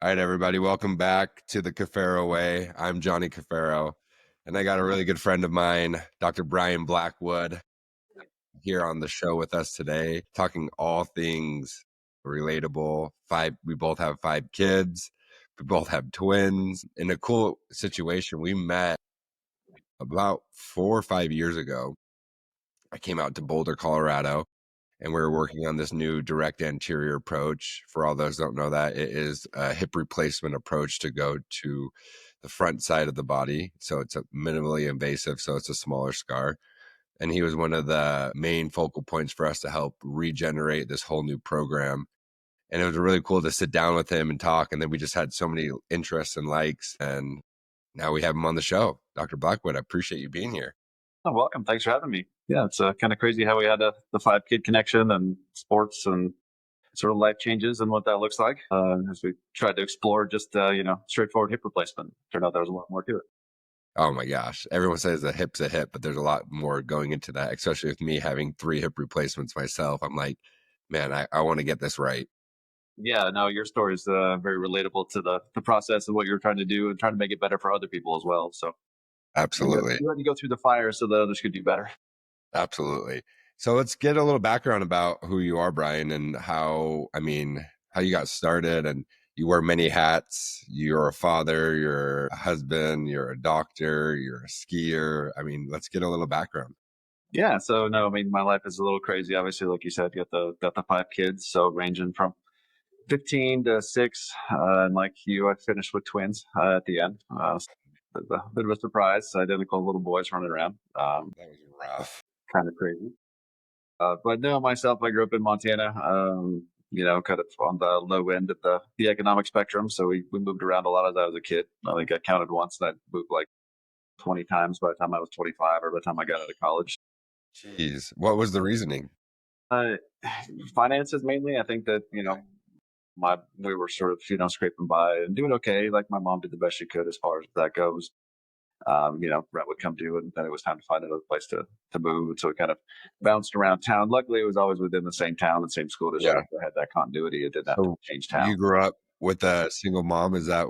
All right, everybody, welcome back to the Cafaro Way. I'm Johnny Cafaro, and I got a really good friend of mine, Dr. Brian Blackwood, here on the show with us today, talking all things relatable. We both have 5 kids. We both have twins. In a cool situation, we met about 4 or 5 years ago. I came out to Boulder, Colorado, and we were working on this new direct anterior approach. For all those who don't know that, it is a hip replacement approach to go to the front side of the body. So it's a minimally invasive, so it's a smaller scar. And he was one of the main focal points for us to help regenerate this whole new program. And it was really cool to sit down with him and talk. And then we just had so many interests and likes. And now we have him on the show. Dr. Blackwood, I appreciate you being here. Oh, welcome. Thanks for having me. Yeah, it's kind of crazy how we had the 5 kid connection and sports and sort of life changes and what that looks like as we tried to explore just, straightforward hip replacement. Turned out there was a lot more to it. Oh my gosh. Everyone says a hip's a hip, but there's a lot more going into that, especially with me having 3 hip replacements myself. I'm like, man, I want to get this right. Yeah, no, your story is very relatable to the process of what you're trying to do and trying to make it better for other people as well. So Absolutely. you had to go through the fire so that others could do better. Absolutely. So let's get a little background about who you are, Brian, and how you got started. And you wear many hats. You're a father, you're a husband, you're a doctor, you're a skier. Let's get a little background. Yeah, so no, I mean my life is a little crazy. Obviously, like you said, you got the 5 kids, so ranging from 15 to 6, and like you, I finished with twins at the end. A bit of a surprise, identical little boys running around. That was rough. Kind of crazy. But no, myself, I grew up in Montana. Kind of on the low end of the economic spectrum. So we moved around a lot as I was a kid. I think I counted once, and I moved like 20 times by the time I was 25 or by the time I got out of college. Jeez. What was the reasoning? Uh, Finances mainly. I think that we were sort of scraping by and doing okay. Like my mom did the best she could as far as that goes. Rent would come due, and then it was time to find another place to move. And so we kind of bounced around town. Luckily, it was always within the same town and same school district. Yeah. I had that continuity. It didn't have to change town. You grew up with a single mom. Is that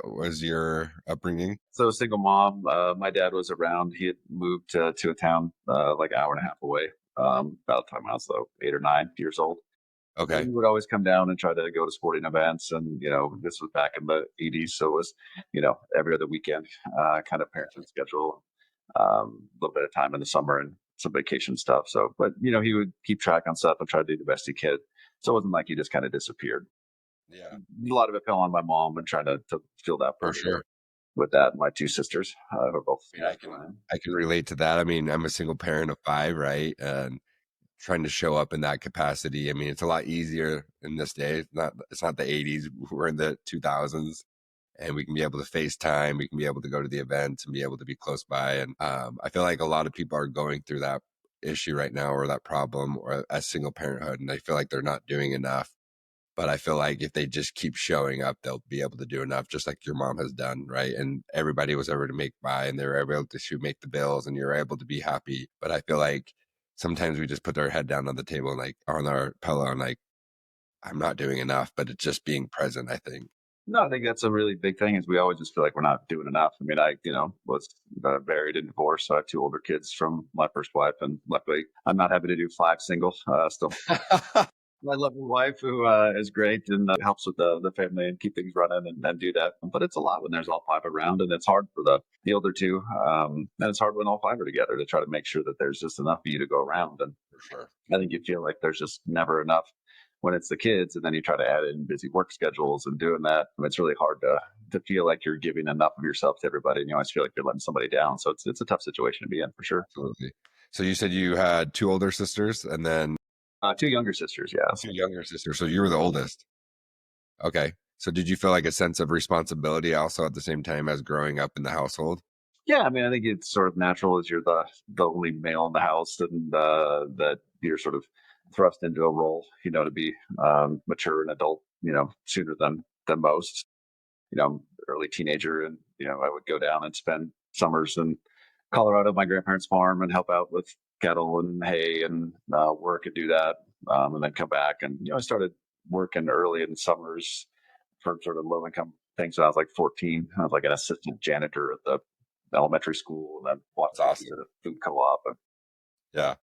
was your upbringing? So single mom. My dad was around. He had moved to a town like an hour and a half away. About the time I was 8 or 9 years old. Okay. He would always come down and try to go to sporting events. And, this was back in the 80s. So it was, every other weekend kind of parenting schedule, a little bit of time in the summer and some vacation stuff. So, but, he would keep track on stuff and try to do the best he could. So it wasn't like he just kind of disappeared. Yeah. A lot of it fell on my mom and trying to fill that For sure. with that. My 2 sisters who are both. I can relate to that. I'm a single parent of 5, right? And trying to show up in that capacity. It's a lot easier in this day. It's not the 80s. We're in the 2000s, and we can be able to FaceTime. We can be able to go to the events and be able to be close by. And I feel like a lot of people are going through that issue right now, or that problem, or as single parenthood, and I feel like they're not doing enough. But I feel like if they just keep showing up, they'll be able to do enough, just like your mom has done, right? And everybody was able to make by, and they were able to make the bills, and you're able to be happy. But I feel like sometimes we just put our head down on the table and like on our pillow and like, I'm not doing enough, but it's just being present, I think. No, I think that's a really big thing is we always just feel like we're not doing enough. I was married and divorced. So I have 2 older kids from my first wife. And luckily, I'm not having to do 5 single still. My lovely wife who is great and helps with the family and keep things running and do that. But it's a lot when there's all 5 around, and it's hard for the older 2. And it's hard when all 5 are together to try to make sure that there's just enough for you to go around. And For sure. I think you feel like there's just never enough when it's the kids, and then you try to add in busy work schedules and doing that. It's really hard to feel like you're giving enough of yourself to everybody, and you always feel like you're letting somebody down. So it's a tough situation to be in for sure. Absolutely. So you said you had 2 older sisters and then 2 younger sisters, yeah. 2 younger sisters. So you were the oldest. Okay. So did you feel like a sense of responsibility also at the same time as growing up in the household? Yeah, I think it's sort of natural as you're the only male in the house, and that you're sort of thrust into a role, to be mature and adult, sooner than most. Early teenager, and I would go down and spend summers in Colorado, my grandparents' farm, and help out with cattle and hay and work and do that, and then come back. And I started working early in summers for sort of low income things when I was like 14. I was like an assistant janitor at the elementary school, and then That's watched awesome. at a food co-op. Yeah.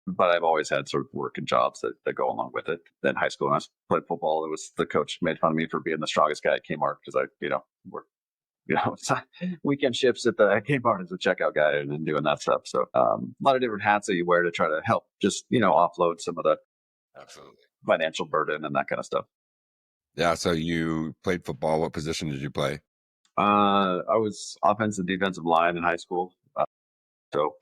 But I've always had sort of work and jobs that go along with it. Then high school, when I played football, it was the coach made fun of me for being the strongest guy at Kmart because I, worked, weekend shifts at the Kmart as a checkout guy and then doing that stuff. So a lot of different hats that you wear to try to help just, offload some of the Absolutely. financial burden and that kind of stuff. Yeah. So you played football. What position did you play? I was offensive defensive line in high school. So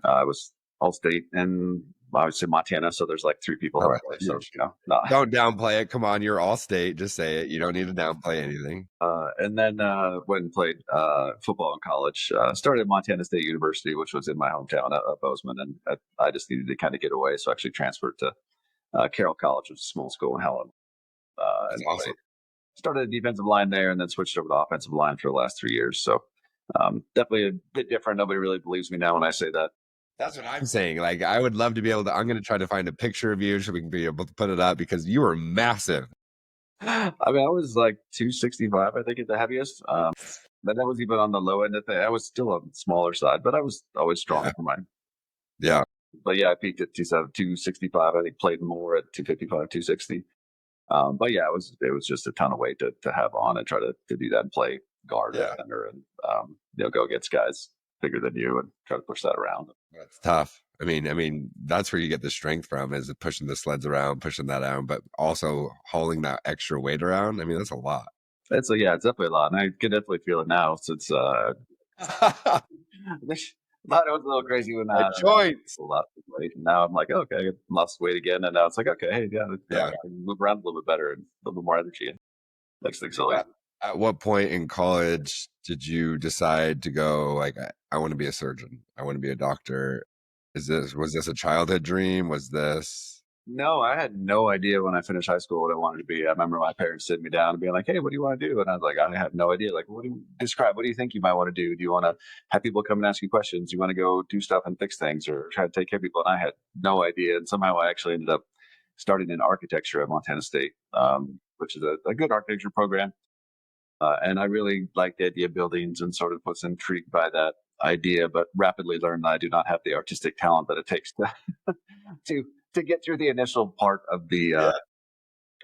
I was all state and obviously Montana. So there's like 3 people who I play. So, no. Don't downplay it. Come on. You're all state. Just say it. You don't need to downplay anything. And then went and played football in college. Started at Montana State University, which was in my hometown of Bozeman. And I just needed to kind of get away. So I actually transferred to Carroll College, which is a small school in Helen. That's And awesome. started a defensive line there and then switched over to offensive line for the last 3 years. So definitely a bit different. Nobody really believes me now when I say that. That's what I'm saying. Like, I would love to be able to, I'm going to try to find a picture of you so we can be able to put it up because you were massive. I mean, I was like 265, I think, at the heaviest. But that was even on the low end of the I was still on the smaller side, but I was always strong for mine. Yeah. But yeah, I peaked at 265. I think played more at 255, 260. But yeah, it was just a ton of weight to have on and try to do that and play guard or center and go against guys bigger than you and try to push that around. That's tough. I mean, that's where you get the strength from is pushing the sleds around, pushing that out, but also hauling that extra weight around. I mean, that's a lot. It's definitely a lot. And I can definitely feel it now since it was a little crazy when I joints. lost weight. And now I'm like, okay, I lost weight again. And now it's like, okay, hey, I can move around a little bit better and a little bit more energy. And next thing's always. At what point in college did you decide to go like, I want to be a surgeon? I want to be a doctor. Was this a childhood dream? Was this? No, I had no idea when I finished high school what I wanted to be. I remember my parents sitting me down and being like, hey, what do you want to do? And I was like, I have no idea. Like, what do you think you might want to do? Do you want to have people come and ask you questions? Do you want to go do stuff and fix things or try to take care of people? And I had no idea. And somehow I actually ended up starting in architecture at Montana State, which is a good architecture program. And I really liked the idea of buildings and sort of was intrigued by that idea, but rapidly learned that I do not have the artistic talent that it takes to get through the initial part of the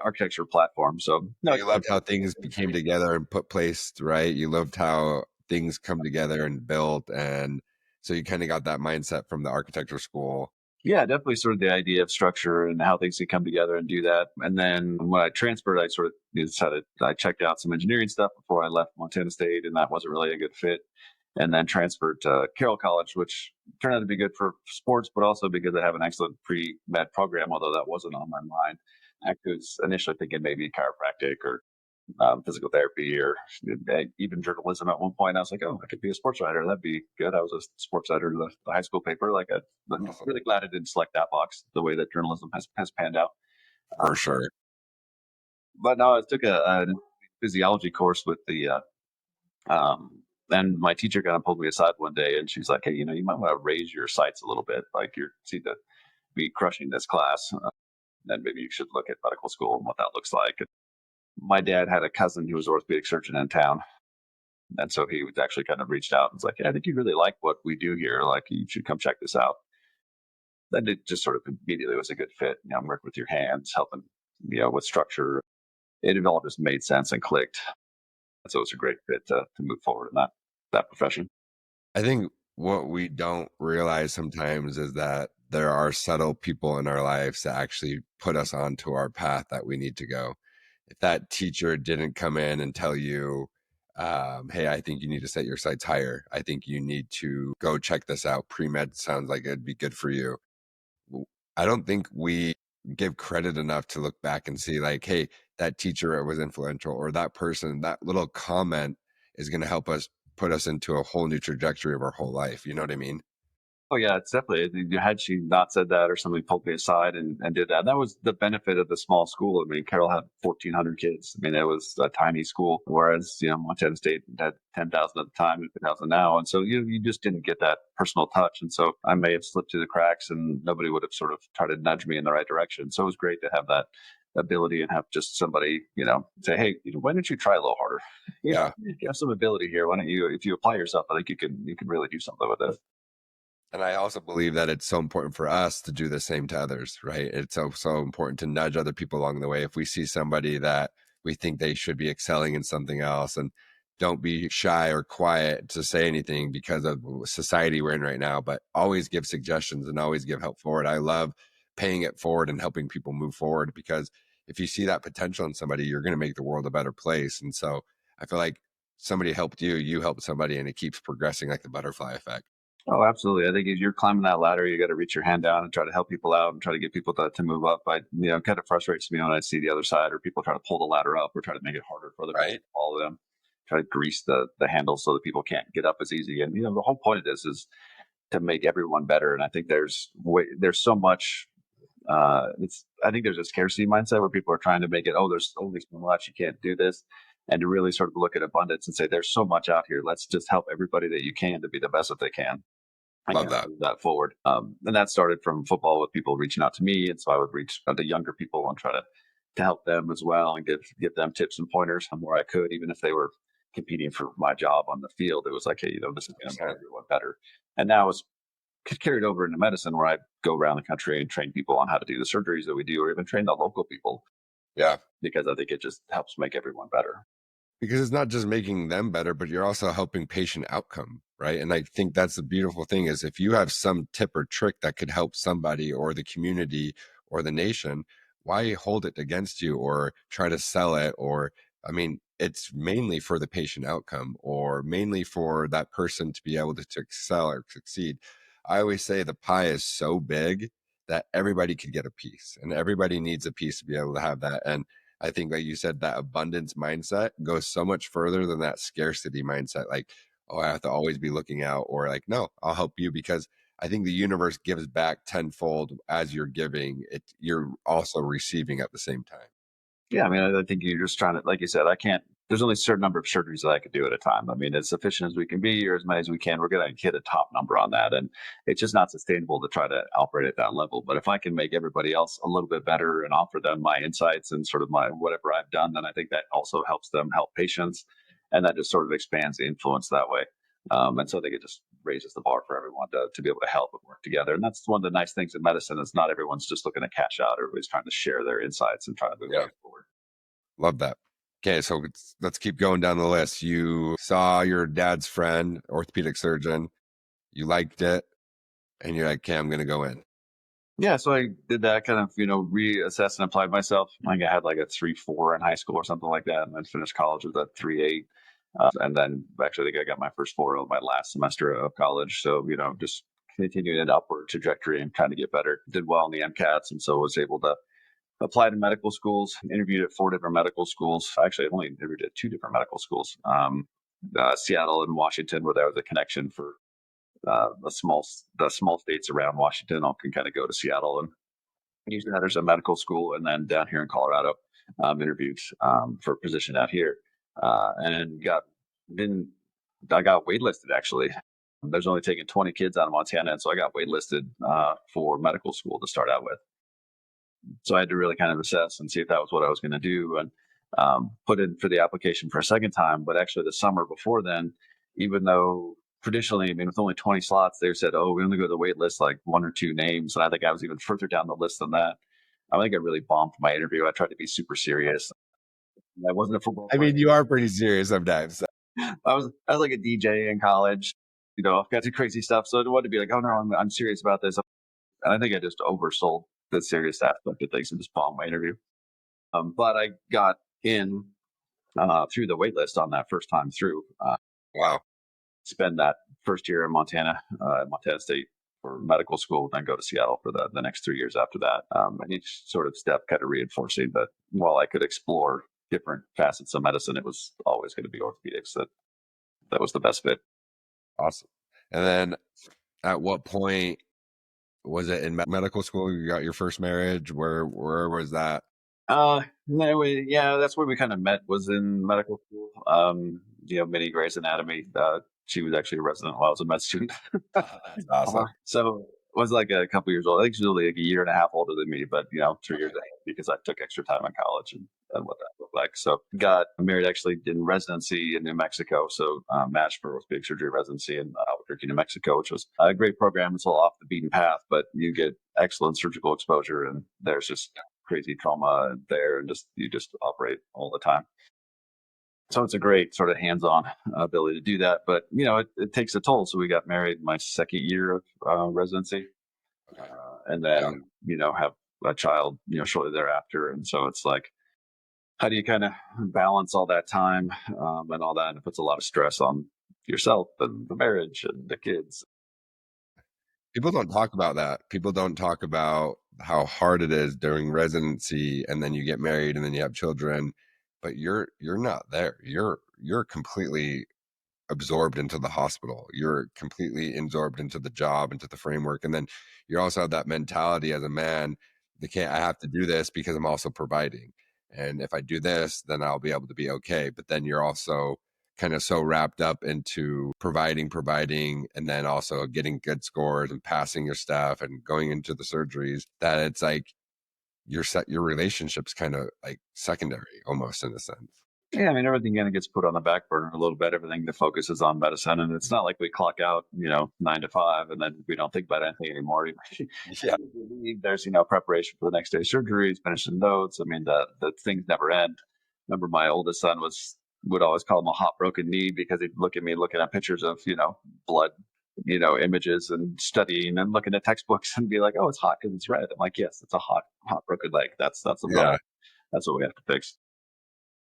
architecture platform. So you loved how things came together and put placed, right? You loved how things come together and built. And so you kind of got that mindset from the architecture school. Yeah, definitely sort of the idea of structure and how things can come together and do that. And then when I transferred, I sort of decided I checked out some engineering stuff before I left Montana State, and that wasn't really a good fit. And then transferred to Carroll College, which turned out to be good for sports, but also because they have an excellent pre-med program, although that wasn't on my mind. I was initially thinking maybe chiropractic or physical therapy or even journalism at one point. I was like, oh, I could be a sports writer. That'd be good. I was a sports editor of the high school paper. I'm really glad I didn't select that box the way that journalism has panned out. For sure. But no, I took a physiology course with the, and my teacher kind of pulled me aside one day and she's like, hey, you might want to raise your sights a little bit. Like you seem to be crushing this class. Then maybe you should look at medical school and what that looks like. My dad had a cousin who was an orthopedic surgeon in town. And so he was actually kind of reached out and was like, yeah, I think you really like what we do here. Like, you should come check this out. Then it just sort of immediately was a good fit. Work with your hands, helping, with structure. It all just made sense and clicked. And so it was a great fit to move forward in that profession. I think what we don't realize sometimes is that there are subtle people in our lives that actually put us onto our path that we need to go. If that teacher didn't come in and tell you, hey, I think you need to set your sights higher. I think you need to go check this out. Pre-med sounds like it'd be good for you. I don't think we give credit enough to look back and see like, hey, that teacher was influential or that person, that little comment is going to help us put us into a whole new trajectory of our whole life. You know what I mean? Oh yeah, it's definitely. Had she not said that, or somebody pulled me aside and did that, that was the benefit of the small school. I mean, Carroll had 1,400 kids. I mean, it was a tiny school, whereas Montana State had 10,000 at the time and 10,000 now, and so you just didn't get that personal touch. And so I may have slipped through the cracks, and nobody would have sort of tried to nudge me in the right direction. So it was great to have that ability and have just somebody, say, hey, why don't you try a little harder? Yeah. You have some ability here. Why don't you, if you apply yourself, I think you can really do something with it. And I also believe that it's so important for us to do the same to others, right? It's so important to nudge other people along the way. If we see somebody that we think they should be excelling in something else, and don't be shy or quiet to say anything because of society we're in right now, but always give suggestions and always give help forward. I love paying it forward and helping people move forward, because if you see that potential in somebody, you're going to make the world a better place. And so I feel like somebody helped you, you helped somebody, and it keeps progressing like the butterfly effect. Oh, absolutely. I think if you're climbing that ladder, you got to reach your hand down and try to help people out and try to get people to move up. Kind of frustrates me when I see the other side, or people try to pull the ladder up or try to make it harder for other people Right. to follow them, try to grease the handle so that people can't get up as easy. And, the whole point of this is to make everyone better. And I think there's so much, I think there's a scarcity mindset where people are trying to make it, oh, there's only so much, you can't do this. And to really sort of look at abundance and say, there's so much out here. Let's just help everybody that you can to be the best that they can. I Love kind of that. move that forward. And that started from football with people reaching out to me. And so I would reach out to younger people and try to help them as well and give them tips and pointers on where I could, even if they were competing for my job on the field. It was like, hey, this is going to make everyone better. And now it's carried over into medicine, where I go around the country and train people on how to do the surgeries that we do, or even train the local people. Yeah. Because I think it just helps make everyone better. Because it's not just making them better, but you're also helping patient outcome, right? And I think that's the beautiful thing, is if you have some tip or trick that could help somebody or the community or the nation, why hold it against you or try to sell it? Or, I mean, it's mainly for the patient outcome, or mainly for that person to be able to excel or succeed. I always say the pie is so big that everybody could get a piece, and everybody needs a piece to be able to have that. And I think, like you said, that abundance mindset goes so much further than that scarcity mindset. Like, oh, I have to always be looking out, or like, no, I'll help you, because I think the universe gives back tenfold as you're giving it. You're also receiving at the same time. Yeah, I mean, I think you're just trying to, like you said, there's only a certain number of surgeries that I could do at a time. I mean, as efficient as we can be, or as many as we can, we're going to hit a top number on that. And it's just not sustainable to try to operate at that level. But if I can make everybody else a little bit better and offer them my insights and sort of my whatever I've done, then I think that also helps them help patients. And that just sort of expands the influence that way. And so I think it just raises the bar for everyone to be able to help and work together. And that's one of the nice things in medicine, is not everyone's just looking to cash out. Everybody's trying to share their insights and trying to move Yeah. forward. Love that. Okay, so let's keep going down the list. You saw your dad's friend, orthopedic surgeon. You liked it, and you're like, okay, I'm going to go in. Yeah, so I did that, kind of, reassess and applied myself. I think I had like a 3.4 in high school or something like that, and then finished college with a 3.8. And then actually, I think I got my first 4 on my last semester of college. So, just continuing an upward trajectory and trying to get better. Did well in the MCATs, and so was able to apply to medical schools, interviewed at 4 different medical schools. Actually, I only interviewed at 2 different medical schools, Seattle and Washington, where there was a connection for the small states around Washington. All can kind of go to Seattle, and usually there's a medical school. And then down here in Colorado, interviewed for a position out here, and I got waitlisted actually. There's only taking 20 kids out of Montana, and so I got waitlisted for medical school to start out with. So I had to really kind of assess and see if that was what I was going to do, and put in for the application for a second time. But actually, the summer before then, even though traditionally, I mean, with only 20 slots, they said, oh, we only go to the wait list like 1 or 2 names. And I think I was even further down the list than that. I think I really bombed my interview. I tried to be super serious. I wasn't a football player. I mean, you are pretty serious sometimes. I was like a DJ in college. I've got some crazy stuff. So I wanted to be like, oh, no, I'm serious about this. And I think I just oversold the serious aspect of things and just bombed my interview. But I got in through the wait list on that first time through. Wow. Spend that first year in Montana, Montana State for medical school, then go to Seattle for the next 3 years after that. And each sort of step kind of reinforcing that while I could explore different facets of medicine, it was always going to be orthopedics that was the best fit. Awesome. And then at what point was it in medical school you got your first marriage? Where was that? Yeah, that's where we kind of met, was in medical school. Mini Grey's Anatomy. She was actually a resident while I was a med student. That's awesome. So was like a couple years old. I think she's only like a year and a half older than me, but 3 years Okay. ahead because I took extra time in college and what that looked like. So got married actually in residency in New Mexico. So matched for orthopedic surgery residency in Albuquerque, New Mexico, which was a great program. It's a little off the beaten path, but you get excellent surgical exposure, and there's just crazy trauma there, and just you just operate all the time. So it's a great sort of hands-on ability to do that, but it takes a toll. So we got married my second year of residency, Okay. and Yeah. then have a child shortly thereafter. And so it's like, how do you kind of balance all that time and all that? And it puts a lot of stress on yourself and the marriage and the kids. People don't talk about that. People don't talk about how hard it is during residency, and then you get married and then you have children, but you're not there. You're completely absorbed into the hospital. You're completely absorbed into the job, into the framework. And then you also have that mentality as a man, I have to do this because I'm also providing. And if I do this, then I'll be able to be okay. But then you're also kind of so wrapped up into providing, and then also getting good scores and passing your stuff and going into the surgeries, that it's like your relationship's kind of like secondary almost, in a sense. Yeah, I mean, everything kind of gets put on the back burner a little bit. Everything that focuses on medicine, and it's not like we clock out, 9 to 5, and then we don't think about anything anymore. Yeah. There's preparation for the next day's surgeries, finishing notes. I mean, the things never end. Remember, my oldest son would always call him a hot broken knee because he'd look at me looking at pictures of blood, images and studying and looking at textbooks and be like, oh, it's hot because it's red. I'm like, yes, it's a hot broken leg. That's the Yeah. problem. That's what we have to fix.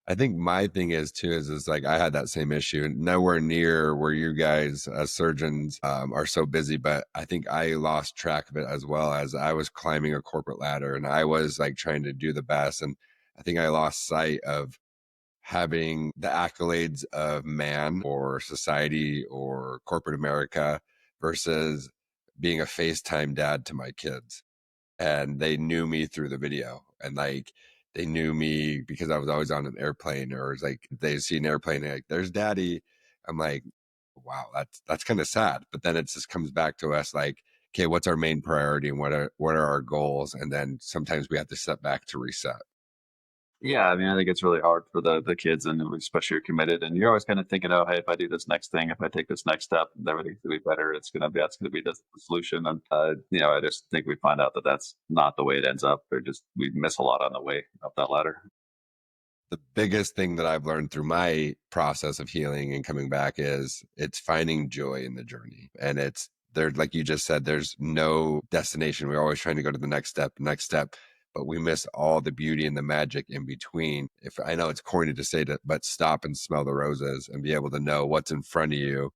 I think my thing is too is like I had that same issue, nowhere near where you guys as surgeons are so busy, but I think I lost track of it as well. As I was climbing a corporate ladder and I was like trying to do the best, and I think I lost sight of having the accolades of man or society or corporate America versus being a FaceTime dad to my kids. And they knew me through the video, and like they knew me because I was always on an airplane, or it's like they see an airplane and like, there's daddy. I'm like, wow, that's kind of sad. But then it just comes back to us like, okay, what's our main priority and what are our goals? And then sometimes we have to step back to reset. Yeah, I mean, I think it's really hard for the kids, and especially you're committed, and you're always kind of thinking, oh, hey, if I do this next thing, if I take this next step, everything's gonna be better. That's gonna be the solution. And I just think we find out that that's not the way it ends up. We miss a lot on the way up that ladder. The biggest thing that I've learned through my process of healing and coming back is it's finding joy in the journey. And it's there, like you just said, there's no destination. We're always trying to go to the next step, but we miss all the beauty and the magic in between. If I know it's corny to say that, but stop and smell the roses and be able to know what's in front of you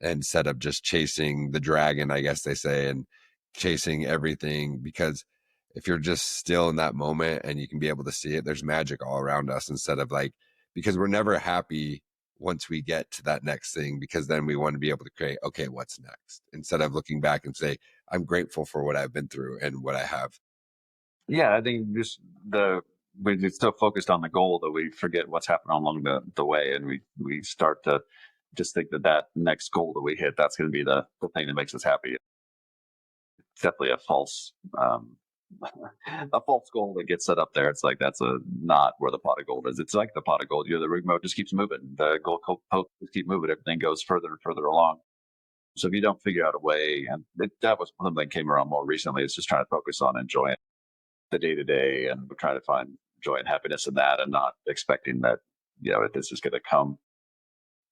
instead of just chasing the dragon, I guess they say, and chasing everything. Because if you're just still in that moment and you can be able to see it, there's magic all around us instead of like, because we're never happy once we get to that next thing, because then we want to be able to create, okay, what's next? Instead of looking back and say, I'm grateful for what I've been through and what I have. Yeah, I think just we're just so focused on the goal that we forget what's happened along the way, and we start to just think that next goal that we hit, that's going to be the thing that makes us happy. It's definitely a false a false goal that gets set up there. It's like that's not where the pot of gold is. It's like the pot of gold. The remote just keeps moving. The gold post just keep moving. Everything goes further and further along. So if you don't figure out a way, and that was something that came around more recently, is just trying to focus on enjoying the day to day and trying to find joy and happiness in that, and not expecting that this is going to come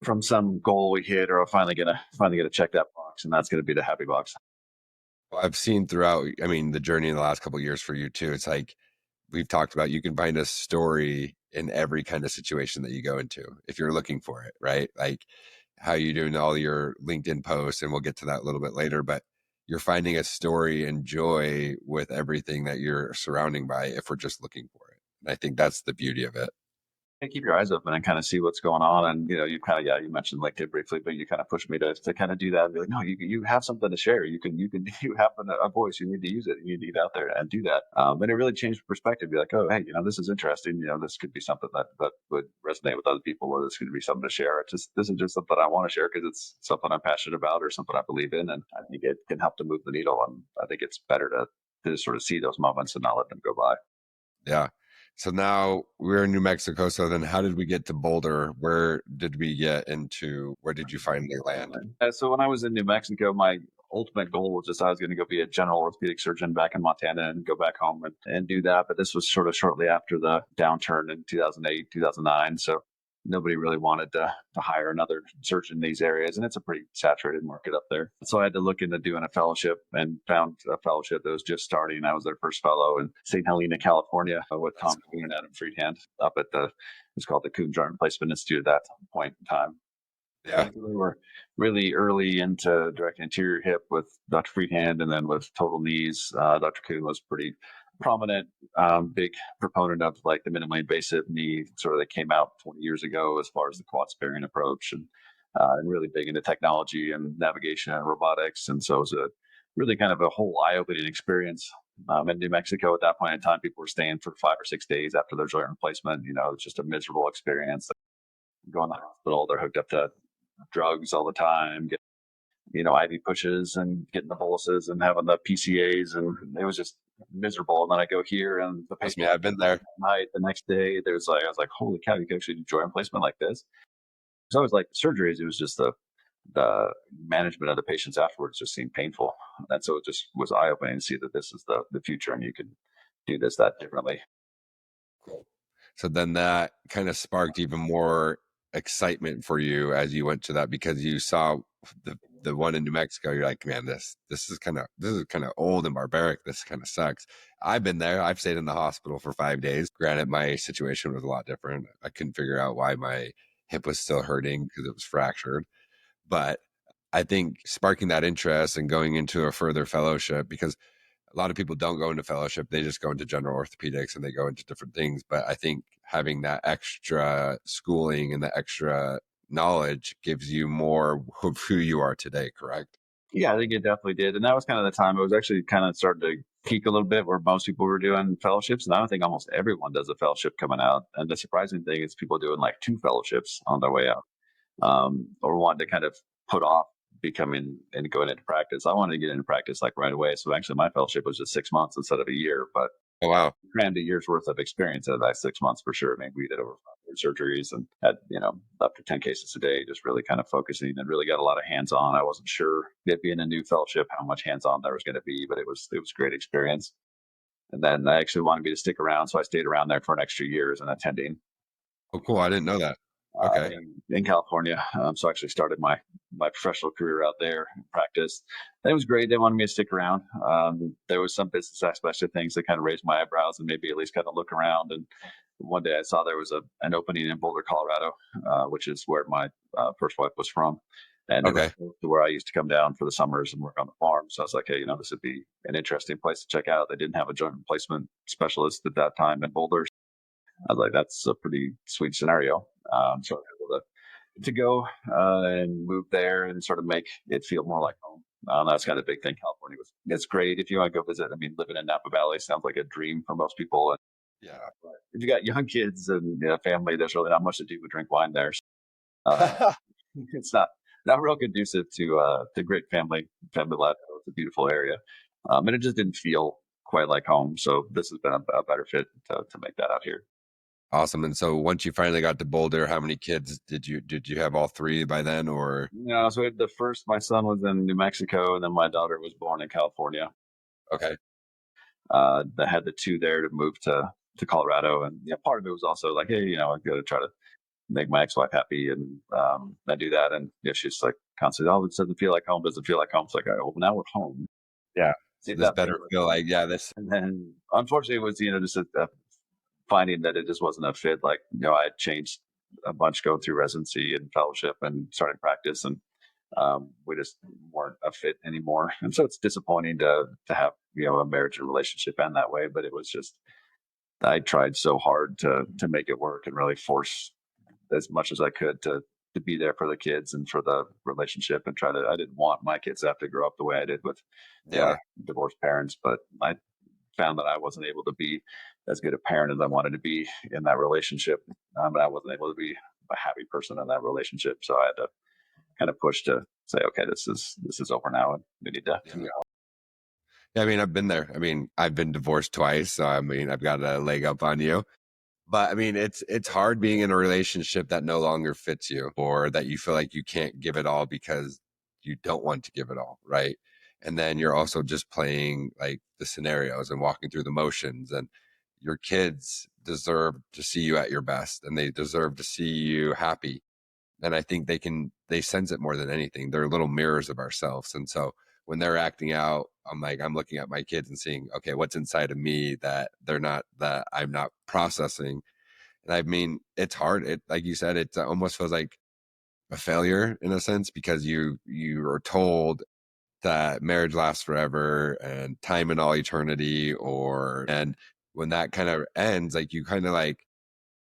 from some goal we hit, or finally going to check that box, and that's going to be the happy box. I've seen throughout, I mean, the journey in the last couple of years for you too. It's like we've talked about, you can find a story in every kind of situation that you go into if you're looking for it, right? Like how you doing all your LinkedIn posts, and we'll get to that a little bit later, but you're finding a story and joy with everything that you're surrounding by if we're just looking for it. And I think that's the beauty of it. keep your eyes open and kind of see what's going on. And you kind of, yeah, you mentioned LinkedIn briefly, but you kind of pushed me to kind of do that and be like, no, you have something to share. You can you have a voice. You need to use it. You need to get out there and do that. And it really changed perspective. Be like, oh, hey, this is interesting. This could be something that would resonate with other people, or this could be something to share. This is just something I want to share because it's something I'm passionate about or something I believe in, and I think it can help to move the needle. And I think it's better to sort of see those moments and not let them go by. Yeah. So now we're in New Mexico. So then how did we get to Boulder? Where did you finally land? So when I was in New Mexico, my ultimate goal was just I was going to go be a general orthopedic surgeon back in Montana and go back home and do that. But this was sort of shortly after the downturn in 2008, 2009. So nobody really wanted to hire another surgeon in these areas. And it's a pretty saturated market up there. So I had to look into doing a fellowship and found a fellowship that was just starting. I was their first fellow in St. Helena, California with Tom Kuhn and Adam Freehand up at it's called the Kuhn Joint Replacement Institute at that point in time. Yeah. We were really early into direct anterior hip with Dr. Freehand, and then with total knees, Dr. Kuhn was pretty prominent, big proponent of like the minimally invasive knee, sort of that came out 20 years ago as far as the quad sparing approach, and really big into technology and navigation and robotics. And so it was a really kind of a whole eye-opening experience. In New Mexico at that point in time, people were staying for 5 or 6 days after their joint replacement. It's just a miserable experience. Going to the hospital, they're hooked up to drugs all the time, get IV pushes and getting the boluses and having the PCAs, and it was just miserable. And then I go here, and the patient, I've been there. Night the next day, I was like, holy cow, you can actually do joint replacement like this. So I was like, surgeries, it was just the management of the patients afterwards just seemed painful, and so it just was eye opening to see that this is the future, and you can do that differently. So then that kind of sparked even more excitement for you as you went to that, because you saw the one in New Mexico. You're like, man, this is kind of old and barbaric. This kind of sucks. I've been there. I've stayed in the hospital for 5 days. Granted, my situation was a lot different. I couldn't figure out why my hip was still hurting because it was fractured. But I think sparking that interest and going into a further fellowship, because a lot of people don't go into fellowship. They just go into general orthopedics and they go into different things. But I think having that extra schooling and the extra knowledge gives you more of who you are today, correct? Yeah, I think it definitely did. And that was kind of the time it was actually kind of starting to peak a little bit, where most people were doing fellowships. And I don't think almost everyone does a fellowship coming out. And the surprising thing is people doing like 2 fellowships on their way out, or wanting to kind of put off becoming and going into practice. I wanted to get into practice like right away. So actually my fellowship was just 6 months instead of a year, but Oh, wow. crammed a year's worth of experience out of that 6 months for sure. I mean, we did over 500 surgeries and had, up to 10 cases a day, just really kind of focusing and really got a lot of hands-on. I wasn't sure, it being a new fellowship, how much hands-on there was going to be, but it was a great experience. And then I actually wanted me to stick around, so I stayed around there for an extra year as an attending. Oh, cool. I didn't know that. Okay. In California. So I actually started my professional career out there in practice. And it was great. They wanted me to stick around. There was some business aspects of things that kind of raised my eyebrows and maybe at least kind of look around. And one day I saw there was an opening in Boulder, Colorado, which is where my first wife was from. And it was to where I used to come down for the summers and work on the farm. So I was like, hey, this would be an interesting place to check out. They didn't have a joint replacement specialist at that time in Boulder. I was like, that's a pretty sweet scenario. So I was able to go and move there and sort of make it feel more like home. That's kind of a big thing. California it's great if you want to go visit. I mean, living in Napa Valley sounds like a dream for most people. And, yeah, if you got young kids and family, there's really not much to do but drink wine there. So, it's not real conducive to great family life. It's a beautiful area, and it just didn't feel quite like home. So this has been a better fit to make that out here. Awesome. And so once you finally got to Boulder, how many kids did you have? All 3 by then, or? So we had my son was in New Mexico, and then my daughter was born in California. Okay. I had the 2 there to move to Colorado, and part of it was also like, hey, I got to try to make my ex-wife happy, and I do that, and she's like constantly, oh, it doesn't feel like home. Doesn't feel like home. It's like, oh, well, now we're home. Yeah. So this better feel like, this. And then unfortunately it was just a finding that it just wasn't a fit. Like, I had changed a bunch going through residency and fellowship and starting practice, and we just weren't a fit anymore. And so it's disappointing to have, a marriage and relationship end that way, but it was just I tried so hard to make it work and really force as much as I could to be there for the kids and for the relationship and try to. I didn't want my kids to have to grow up the way I did with Yeah. divorced parents, but I found that I wasn't able to be as good a parent as I wanted to be in that relationship, and I wasn't able to be a happy person in that relationship. So I had to kind of push to say, okay, this is over now, and we need to. Yeah. Yeah, I mean, I've been there. I mean, I've been divorced twice, so I mean, I've got a leg up on you. But I mean, it's hard being in a relationship that no longer fits you or that you feel like you can't give it all because you don't want to give it all, right? And then you're also just playing like the scenarios and walking through the motions, and your kids deserve to see you at your best and they deserve to see you happy. And I think they sense it more than anything. They're little mirrors of ourselves. And so when they're acting out, I'm looking at my kids and seeing, okay, what's inside of me that I'm not processing. And I mean, it's hard. It, like you said, it almost feels like a failure in a sense because you are told that marriage lasts forever and time in all eternity, and when that kind of ends, like you kind of like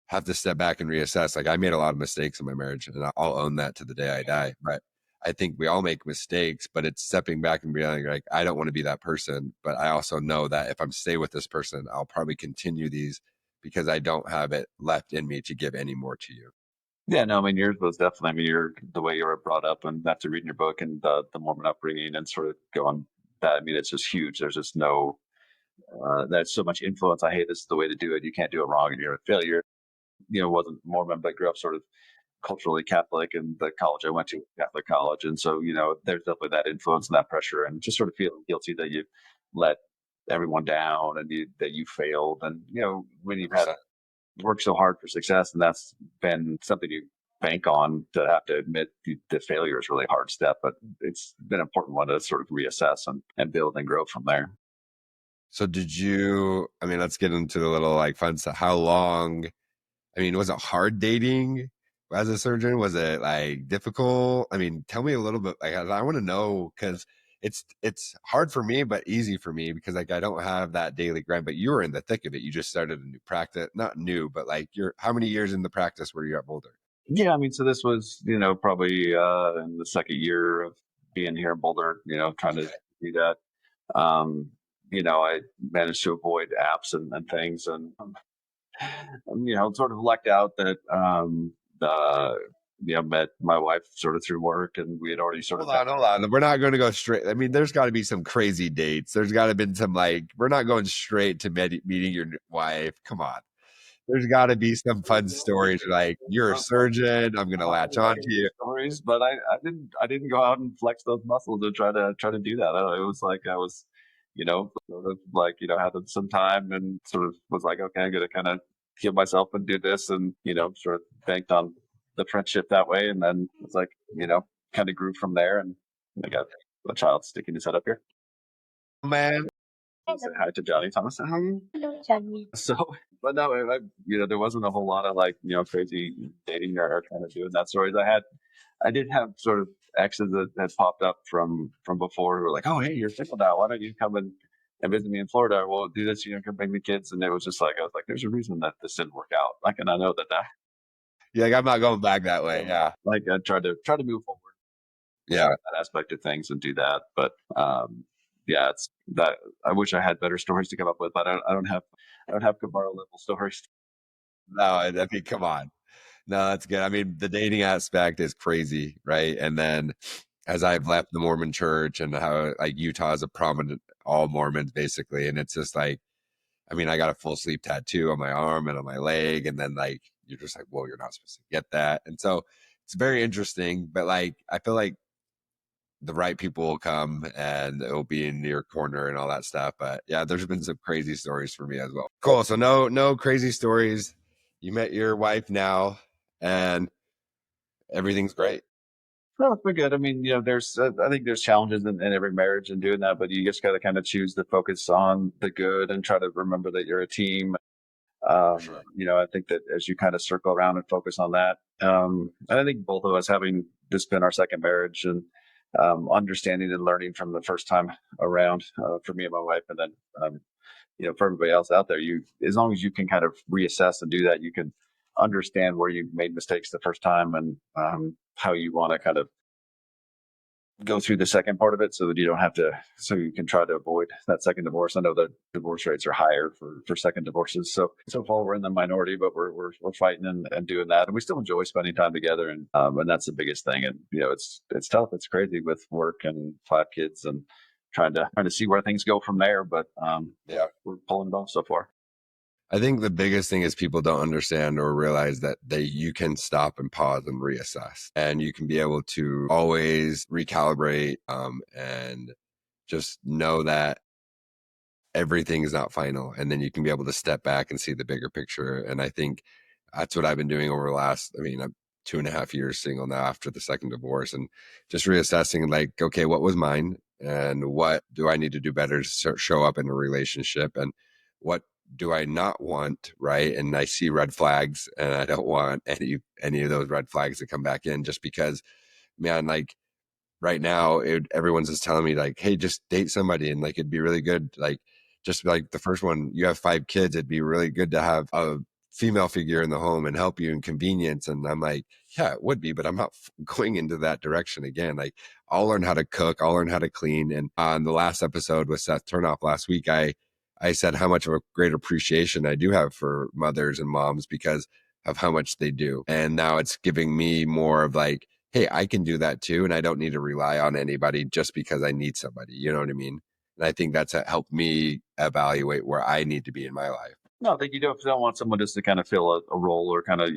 have to step back and reassess. Like I made a lot of mistakes in my marriage and I'll own that to the day I die. But I think we all make mistakes, but it's stepping back and being like, I don't want to be that person. But I also know that if I'm stay with this person, I'll probably continue these because I don't have it left in me to give any more to you. Yeah, no, I mean yours was definitely. I mean, you're the way you were brought up, and after reading your book and the Mormon upbringing, and sort of going that. I mean, it's just huge. There's just no. There's so much influence. I hate this is the way to do it. You can't do it wrong, and you're a failure. Wasn't Mormon, but grew up sort of culturally Catholic, and the college I went to, Catholic college, and so there's definitely that influence and that pressure, and just sort of feeling guilty that you let everyone down and that you failed, and when you've had 100%. worked so hard for success, and that's been something you bank on, to have to admit the failure is really a hard step, but it's been an important one to sort of reassess and build and grow from there. So I mean, let's get into the little like fun stuff. How long, I mean, was it hard dating as a surgeon? Was it like difficult? I mean, tell me a little bit. Like, I want to know because it's hard for me, but easy for me because like I don't have that daily grind. But you were in the thick of it. You just started a new practice, not new, but like you're how many years in the practice were you at Boulder? Yeah, I mean, so this was probably in the second year of being here in Boulder, trying to Okay. do that. um I managed to avoid apps and things, and sort of lucked out that met my wife sort of through work, and we had already sort of Hold on. We're not going to go straight. I mean, there's got to be some crazy dates. There's got to have been some like we're not going straight to meeting your wife. Come on. There's got to be some fun stories like you're a surgeon. I'm going to latch on to you. stories, but I didn't go out and flex those muscles to try to do that. It was like I was, sort of like had some time and sort of was like, okay, I'm gonna kind of heal myself and do this, and sort of banked on the friendship that way, and then it's like kind of grew from there, and I got a child sticking his head up here. Man, Say hi to Johnny Thomas. Hello, Johnny. So, but no, there wasn't a whole lot of like crazy dating or kind of doing that stories. I did have sort of exes that had popped up from before who were like, "Oh, hey, you're single now. Why don't you come and visit me in Florida? We'll do this. Come bring the kids." And it was just like I was like, "There's a reason that this didn't work out." Like, and I know that yeah, like I'm not going back that way. Yeah. like I tried to move forward Yeah. that aspect of things and do that, but yeah, it's that I wish I had better stories to come up with, but I don't have Kabara level stories. No, I mean, come on. No, that's good. I mean, the dating aspect is crazy, right? And then as I've left the Mormon church and how like Utah is a prominent all Mormons basically, and it's just like, I mean, I got a full sleeve tattoo on my arm and on my leg, and then like you're just like, well, you're not supposed to get that, and so it's very interesting. But like, I feel like the right people will come and it will be in your corner and all that stuff. But yeah, there's been some crazy stories for me as well. Cool. So no crazy stories. You met your wife now, and everything's great. No, it's been good. I mean, I think there's challenges in every marriage and doing that, but you just got to kind of choose to focus on the good and try to remember that you're a team. For sure. I think that as you kind of circle around and focus on that, and I think both of us having this been our second marriage, and understanding and learning from the first time around, for me and my wife, and then for everybody else out there, as long as you can kind of reassess and do that, you can understand where you made mistakes the first time, and how you want to kind of go through the second part of it, so that you don't have to, so you can try to avoid that second divorce. I know that divorce rates are higher for second divorces. So far we're in the minority, but we're fighting and doing that. And we still enjoy spending time together. And that's the biggest thing. And, it's tough. It's crazy with work and 5 kids and trying to see where things go from there. But, yeah, we're pulling it off so far. I think the biggest thing is people don't understand or realize that you can stop and pause and reassess, and you can be able to always recalibrate, and just know that everything is not final, and then you can be able to step back and see the bigger picture. And I think that's what I've been doing over the last, I'm 2.5 years single now after the second divorce, and just reassessing, like, okay, what was mine and what do I need to do better to show up in a relationship, and what do I not want, right? And I see red flags, and I don't want any of those red flags to come back in, just because, man, like, right now everyone's just telling me, like, hey, just date somebody, and like it'd be really good, like, just like the first one, you have 5 kids, it'd be really good to have a female figure in the home and help you in convenience. And I'm like, yeah, it would be, but I'm not going into that direction again. Like, I'll learn how to cook, I'll learn how to clean. And on the last episode with Seth Turnoff last week, I said how much of a great appreciation I do have for mothers and moms because of how much they do. And now it's giving me more of like, hey, I can do that too. And I don't need to rely on anybody just because I need somebody. You know what I mean? And I think that's helped me evaluate where I need to be in my life. No, I think you don't want someone just to kind of fill a role, or kind of,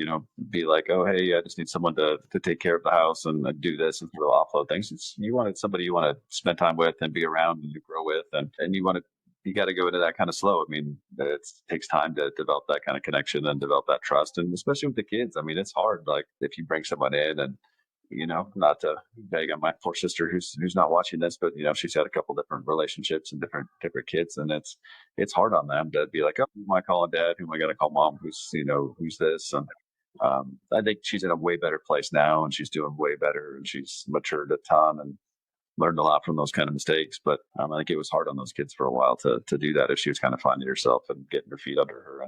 be like, oh, hey, I just need someone to take care of the house and do this and sort of offload things. You wanted somebody you want to spend time with and be around and to grow with. And you got to go into that kind of slow. I mean, it takes time to develop that kind of connection and develop that trust. And especially with the kids, I mean, it's hard. Like, if you bring someone in and, not to beg on my poor sister who's not watching this, but she's had a couple different relationships and different kids, and it's hard on them to be like, oh, who am I calling dad? Who am I going to call mom? Who's this? And I think she's in a way better place now, and she's doing way better, and she's matured a ton and learned a lot from those kind of mistakes. But I think it was hard on those kids for a while to do that if she was kind of finding herself and getting her feet under her.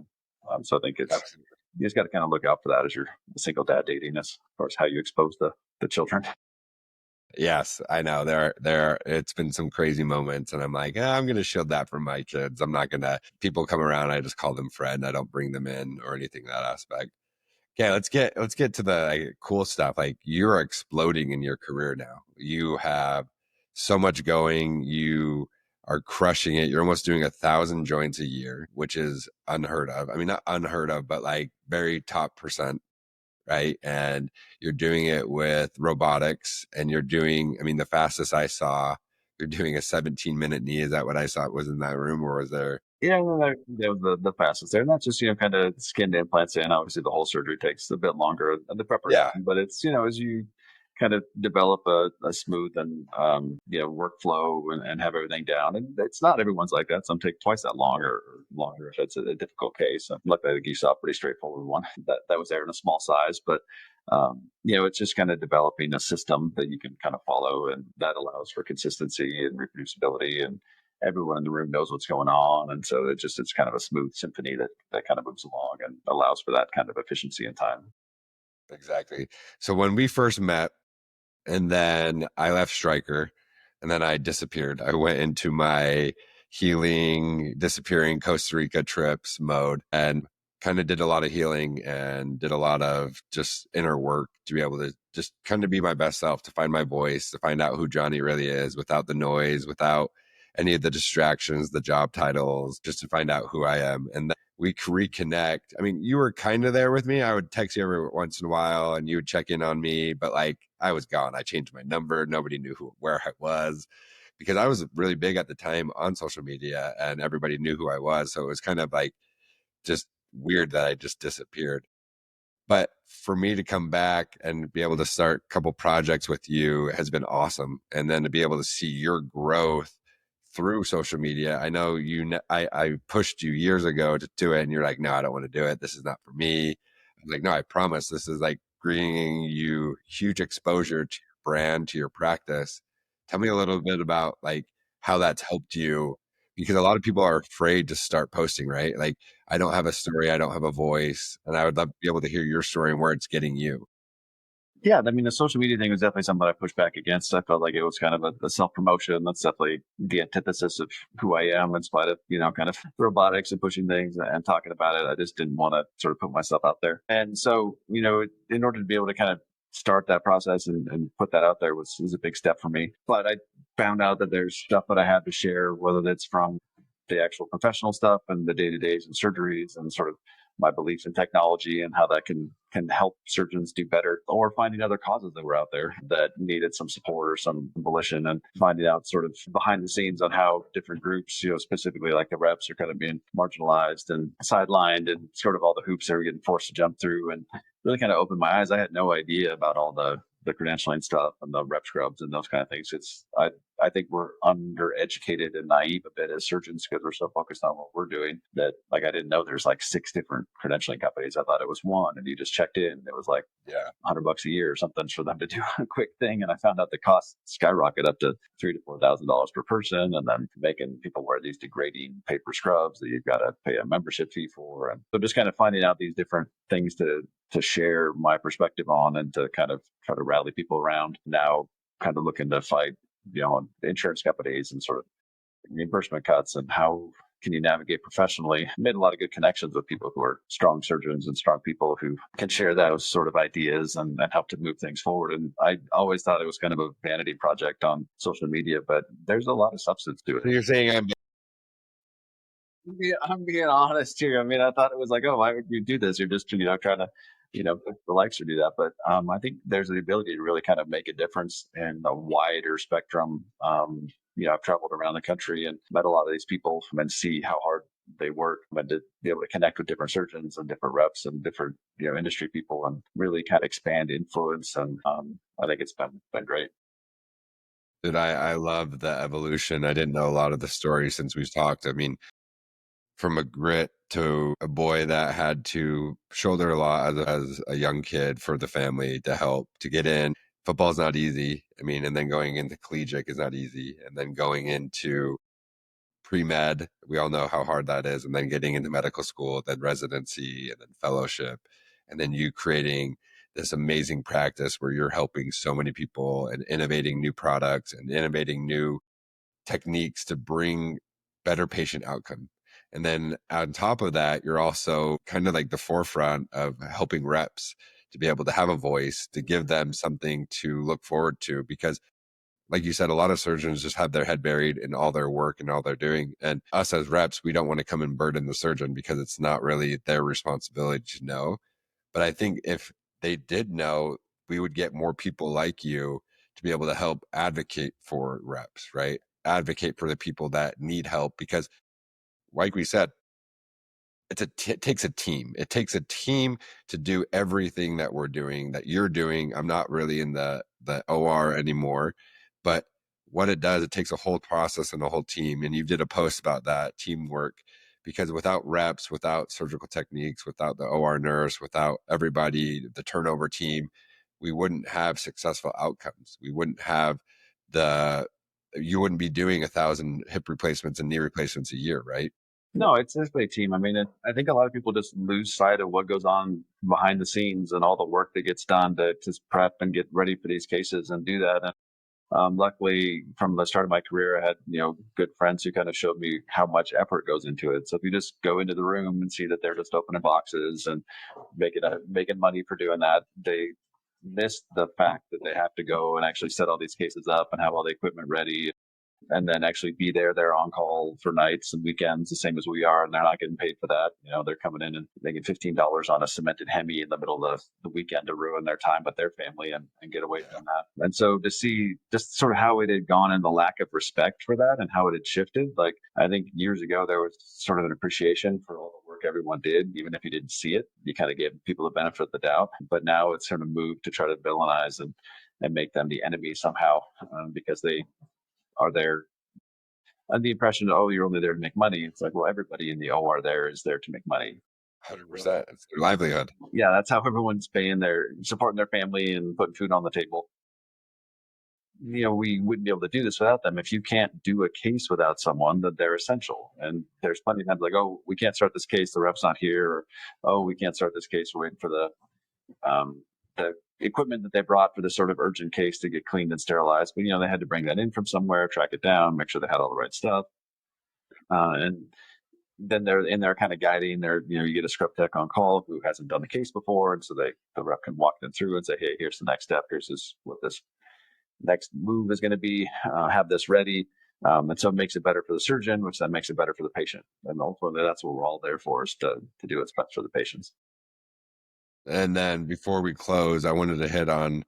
And so I think you just got to kind of look out for that as you're a single dad dating, as far as how you expose the children. Yes, I know it's been some crazy moments, and I'm like, I'm going to shield that from my kids. I'm not going to, people come around, I just call them friend. I don't bring them in or anything that aspect. Okay, let's get to the, like, cool stuff. Like, you're exploding in your career now. You have so much going. You are crushing it. You're almost doing 1,000 joints a year, which is unheard of. I mean, not unheard of, but like very top percent, right? And you're doing it with robotics, and you're doing, I mean, the fastest I saw, you're doing a 17-minute knee. Is that what I saw was in that room, or was there? Yeah, well, that was the fastest there. Not just, kind of skin implants in. Obviously, the whole surgery takes a bit longer, the preparation. Yeah, But it's, as you kind of develop a smooth and, workflow and have everything down. And it's not everyone's like that. Some take twice that long or longer if it's a difficult case. Luckily, the saw a pretty straightforward one that was there in a small size. But, it's just kind of developing a system that you can kind of follow, and that allows for consistency and reproducibility, and everyone in the room knows what's going on. And so it's kind of a smooth symphony that kind of moves along and allows for that kind of efficiency and time. exactly. So when we first met, and then I left Stryker, and then I disappeared. I went into my healing, disappearing Costa Rica trips mode, and kind of did a lot of healing and did a lot of just inner work to be able to just kind of be my best self, to find my voice, to find out who Johnny really is without the noise, without any of the distractions, the job titles, just to find out who I am. And we reconnect. I mean, you were kind of there with me. I would text you every once in a while, and you would check in on me, but like, I was gone. I changed my number. Nobody knew where I was, because I was really big at the time on social media, and everybody knew who I was. So it was kind of like just weird that I just disappeared. But for me to come back and be able to start a couple projects with you has been awesome. And then to be able to see your growth through social media. I know I pushed you years ago to do it, and you're like, no, I don't want to do it. This is not for me. I'm like, no, I promise. This is like bringing you huge exposure to your brand, to your practice. Tell me a little bit about like how that's helped you, because a lot of people are afraid to start posting, right? Like, I don't have a story, I don't have a voice, and I would love to be able to hear your story and where it's getting you. Yeah, I mean, the social media thing was definitely something that I pushed back against. I felt like it was kind of a self promotion. That's definitely the antithesis of who I am, in spite of, kind of robotics and pushing things and talking about it. I just didn't want to sort of put myself out there. And so, in order to be able to kind of start that process and put that out there was a big step for me. But I found out that there's stuff that I had to share, whether that's from the actual professional stuff and the day to days and surgeries and sort of my belief in technology and how that can help surgeons do better, or finding other causes that were out there that needed some support or some volition, and finding out sort of behind the scenes on how different groups, specifically like the reps, are kind of being marginalized and sidelined, and sort of all the hoops they were getting forced to jump through, and really kind of opened my eyes. I had no idea about all the credentialing stuff and the rep scrubs and those kind of things. I think we're undereducated and naive a bit as surgeons because we're so focused on what we're doing that, like, I didn't know there's like 6 different credentialing companies. I thought it was one, and you just checked in. It was like $100 a year or something for them to do a quick thing. And I found out the costs skyrocket up to $3,000 to $4,000 per person, and then making people wear these degrading paper scrubs that you've got to pay a membership fee for. And so just kind of finding out these different things to share my perspective on and to kind of try to rally people around. Now kind of looking to fight, insurance companies and sort of reimbursement cuts, and how can you navigate professionally. Made a lot of good connections with people who are strong surgeons and strong people who can share those sort of ideas and help to move things forward. And I always thought it was kind of a vanity project on social media, but there's a lot of substance to it. So you're saying I'm being honest here. I mean, I thought it was like, oh, why would you do this? You're just, trying to, put the likes or do that. But I think there's the ability to really kind of make a difference in a wider spectrum. I've traveled around the country and met a lot of these people and see how hard they work, and to be able to connect with different surgeons and different reps and different, industry people, and really kind of expand influence. And I think it's been great. Dude, I love the evolution. I didn't know a lot of the stories since we've talked. I mean, from a grit to a boy that had to shoulder a lot as a young kid for the family to help to get in. Football's not easy. I mean, and then going into collegiate is not easy. And then going into pre-med, we all know how hard that is. And then getting into medical school, then residency, and then fellowship. And then you creating this amazing practice where you're helping so many people and innovating new products and innovating new techniques to bring better patient outcome. And then on top of that, you're also kind of like the forefront of helping reps to be able to have a voice, to give them something to look forward to. Because like you said, a lot of surgeons just have their head buried in all their work and all they're doing. And us as reps, we don't want to come and burden the surgeon because it's not really their responsibility to know. But I think if they did know, we would get more people like you to be able to help advocate for reps, right? Advocate for the people that need help, because like we said, it takes a team. It takes a team to do everything that we're doing, that you're doing. I'm not really in the OR anymore, but what it does, it takes a whole process and a whole team. And you did a post about that teamwork, because without reps, without surgical techniques, without the OR nurse, without everybody, the turnover team, we wouldn't have successful outcomes. We wouldn't have you wouldn't be doing 1,000 hip replacements and knee replacements a year, right? No, it's definitely a team. I mean, I think a lot of people just lose sight of what goes on behind the scenes and all the work that gets done to prep and get ready for these cases and do that. And luckily, from the start of my career, I had, good friends who kind of showed me how much effort goes into it. So if you just go into the room and see that they're just opening boxes and making money for doing that, they miss the fact that they have to go and actually set all these cases up and have all the equipment ready, and then actually be there. They're on call for nights and weekends, the same as we are, and they're not getting paid for that. They're coming in and making $15 on a cemented Hemi in the middle of the weekend to ruin their time with their family and get away from that. And so to see just sort of how it had gone and the lack of respect for that and how it had shifted, like, I think years ago there was sort of an appreciation for all the work everyone did, even if you didn't see it. You kind of gave people the benefit of the doubt. But now it's sort of moved to try to villainize and make them the enemy somehow, because they are there and the impression that, oh, you're only there to make money. It's like, well, everybody in the OR there is there to make money. 100%. It's their livelihood. Yeah, that's how everyone's supporting their family and putting food on the table. we wouldn't be able to do this without them. If you can't do a case without someone, that they're essential. And there's plenty of times like, oh, we can't start this case, the rep's not here, or oh, we can't start this case, we're waiting for the equipment that they brought for this sort of urgent case to get cleaned and sterilized. But they had to bring that in from somewhere, track it down, make sure they had all the right stuff. And then they're in there kind of guiding their, you get a scrub tech on call who hasn't done the case before. And so the rep can walk them through and say, hey, here's the next step. What this next move is going to be, have this ready. And so it makes it better for the surgeon, which then makes it better for the patient. And ultimately that's what we're all there for, is to do what's best for the patients. And then before we close, I wanted to hit on,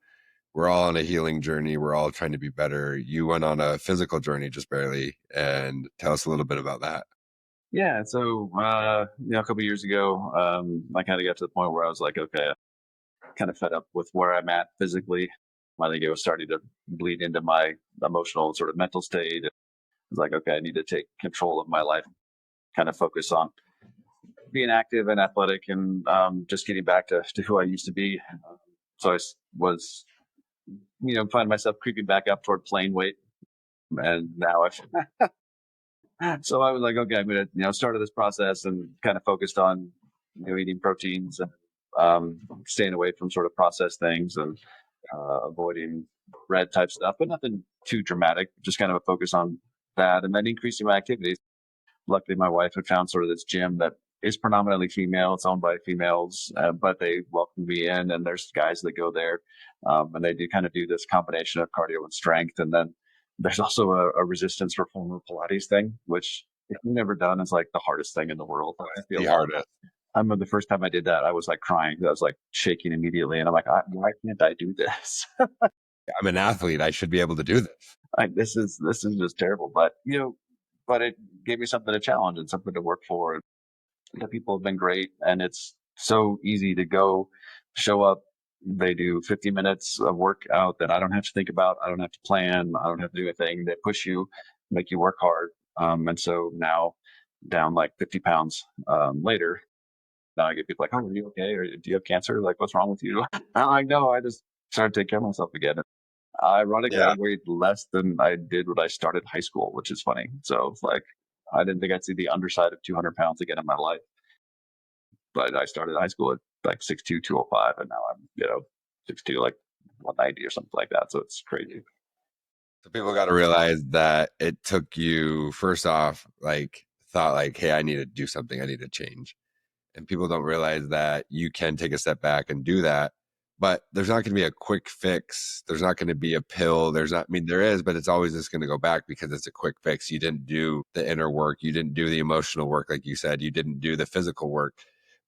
we're all on a healing journey. We're all trying to be better. You went on a physical journey just barely, and tell us a little bit about that. Yeah. So, a couple of years ago, I kind of got to the point where I was like, okay, kind of fed up with where I'm at physically. I think it was starting to bleed into my emotional sort of mental state. I was like, okay, I need to take control of my life, kind of focus on being active and athletic, and just getting back to who I used to be. So I was, find myself creeping back up toward playing weight. And now so I was like, okay, I'm going to, started this process and kind of focused on, eating proteins and staying away from sort of processed things and avoiding red type stuff, but nothing too dramatic, just kind of a focus on that, and then increasing my activities. Luckily, my wife had found sort of this gym that is predominantly female. It's owned by females, but they welcome me in, and there's guys that go there, and they do kind of do this combination of cardio and strength. And then there's also a resistance reformer Pilates thing, which if you've never done, is like the hardest thing in the world. The hardest. I remember the first time I did that, I was like crying. I was like shaking immediately, and I'm like, why can't I do this? I'm an athlete. I should be able to do this. Like this is just terrible. But but it gave me something to challenge and something to work for. The people have been great, and it's so easy to go, show up. They do 50 minutes of workout that I don't have to think about. I don't have to plan. I don't have to do anything. They push you, make you work hard. And so now, down like 50 pounds later, now I get people like, oh, are you okay? Or do you have cancer? Like, what's wrong with you? I'm like, no, I just started to take care of myself again. Ironically, I weighed less than I did when I started high school, which is funny. So it's like, I didn't think I'd see the underside of 200 pounds again in my life. But I started high school at like 6'2", 205, and now I'm, 6'2", like 190 or something like that. So it's crazy. So people got to realize that it took you, first off, thought like, hey, I need to do something. I need to change. And people don't realize that you can take a step back and do that. But there's not going to be a quick fix. There's not going to be a pill. There is, but it's always just going to go back because it's a quick fix. You didn't do the inner work. You didn't do the emotional work, like you said. You didn't do the physical work.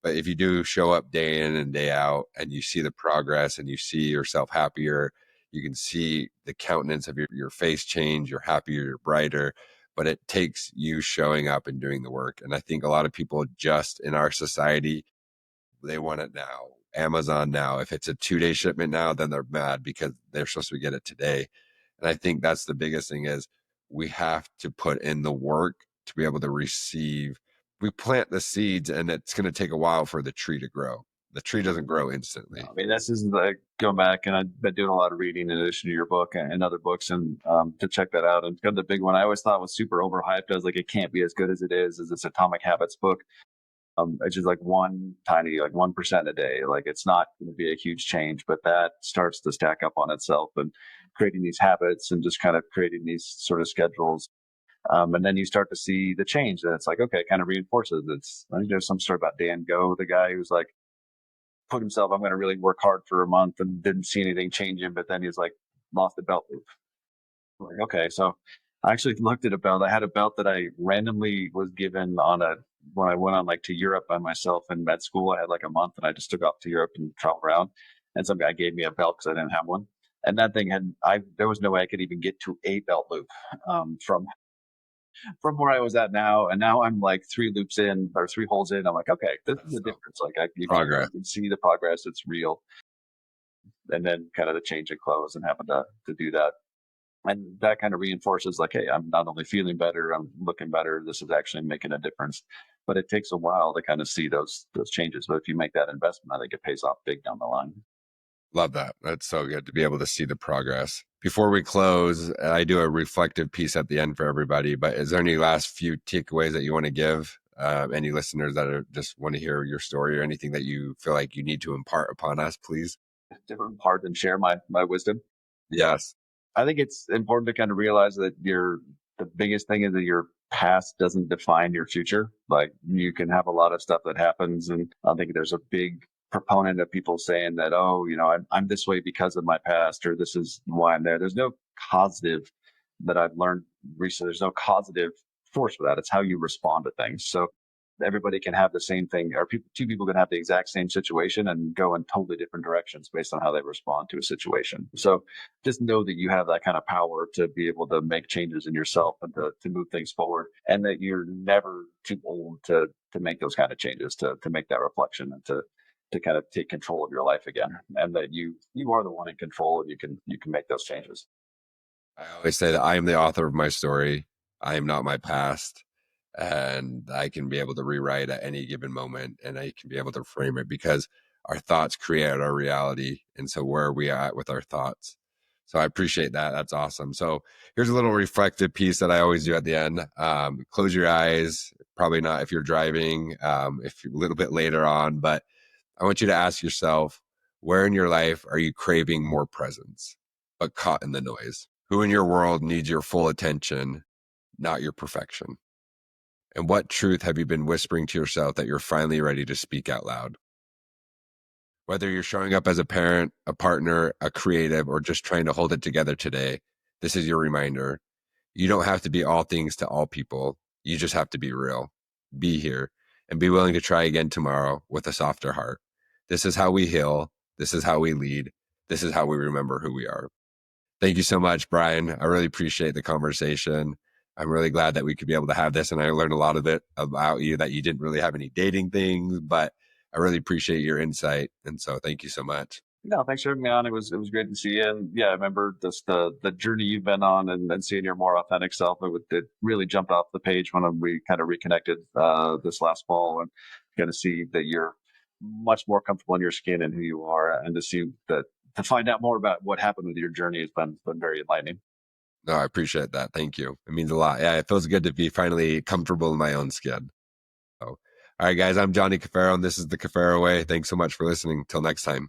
But if you do show up day in and day out and you see the progress and you see yourself happier, you can see the countenance of your face change. You're happier, you're brighter. But it takes you showing up and doing the work. And I think a lot of people just in our society, they want it now. Amazon now. If it's a 2-day shipment now, then they're mad because they're supposed to get it today. And I think that's the biggest thing, is we have to put in the work to be able to receive. We plant the seeds, and it's going to take a while for the tree to grow. The tree doesn't grow instantly. I mean, this is like going back, and I've been doing a lot of reading in addition to your book and other books, and to check that out. And the big one I always thought was super overhyped. I was like, it can't be as good as it is. As this Atomic Habits book. It's just like 1% a day. Like, it's not going to be a huge change, but that starts to stack up on itself, and creating these habits and just kind of creating these sort of schedules. And then you start to see the change, and it's like, okay, it kind of reinforces. I think there's some story about Dan Go, the guy who's like put himself, I'm going to really work hard for a month, and didn't see anything changing, but then he's like lost the belt loop. Like, okay, so I actually looked at a belt. I had a belt that I randomly was given when I went on to Europe by myself in med school. I had like a month, and I just took off to Europe and traveled around. And some guy gave me a belt because I didn't have one. And that thing there was no way I could even get to a belt loop from where I was at now. And now I'm like 3 loops in, or 3 holes in. I'm like, okay, this is the difference. Like, you can see the progress. It's real. And then kind of the change in clothes, and having to do that. And that kind of reinforces, like, hey, I'm not only feeling better, I'm looking better. This is actually making a difference. But it takes a while to kind of see those changes. But if you make that investment, I think it pays off big down the line. Love that. That's so good to be able to see the progress. Before we close, I do a reflective piece at the end for everybody, but is there any last few takeaways that you want to give any listeners that are just want to hear your story or anything that you feel like you need to impart upon us, please? Different part and share my wisdom. Yes. I think it's important to kind of realize that the biggest thing is that your past doesn't define your future. Like you can have a lot of stuff that happens. And I think there's a big proponent of people saying that, oh, I'm this way because of my past, or this is why I'm there. There's no causative that I've learned recently. There's no causative force for that. It's how you respond to things. So everybody can have the same thing, or two people can have the exact same situation and go in totally different directions based on how they respond to a situation. So just know that you have that kind of power to be able to make changes in yourself and to move things forward, and that you're never too old to make those kind of changes, to make that reflection, and to kind of take control of your life again, and that you are the one in control, and you can make those changes. I always say that I am the author of my story. I am not my past. And I can be able to rewrite at any given moment, and I can be able to frame it because our thoughts create our reality. And so where are we at with our thoughts? So I appreciate that. That's awesome. So here's a little reflective piece that I always do at the end. Close your eyes. Probably not if you're driving, if you're a little bit later on, but I want you to ask yourself, where in your life are you craving more presence, but caught in the noise? Who in your world needs your full attention, not your perfection? And what truth have you been whispering to yourself that you're finally ready to speak out loud? Whether you're showing up as a parent, a partner, a creative, or just trying to hold it together today, this is your reminder. You don't have to be all things to all people. You just have to be real, be here, and be willing to try again tomorrow with a softer heart. This is how we heal. This is how we lead. This is how we remember who we are. Thank you so much, Brian. I really appreciate the conversation. I'm really glad that we could be able to have this. And I learned a lot of it about you, that you didn't really have any dating things, but I really appreciate your insight. And so thank you so much. No, thanks for having me on. It was great to see you. And yeah, I remember the journey you've been on, and seeing your more authentic self. It really jumped off the page when we kind of reconnected this last fall, and kind of see that you're much more comfortable in your skin and who you are, and to find out more about what happened with your journey has been very enlightening. No, I appreciate that. Thank you. It means a lot. Yeah, it feels good to be finally comfortable in my own skin. So, all right, guys, I'm Johnny Cafaro, and this is the Cafaro Way. Thanks so much for listening. Till next time.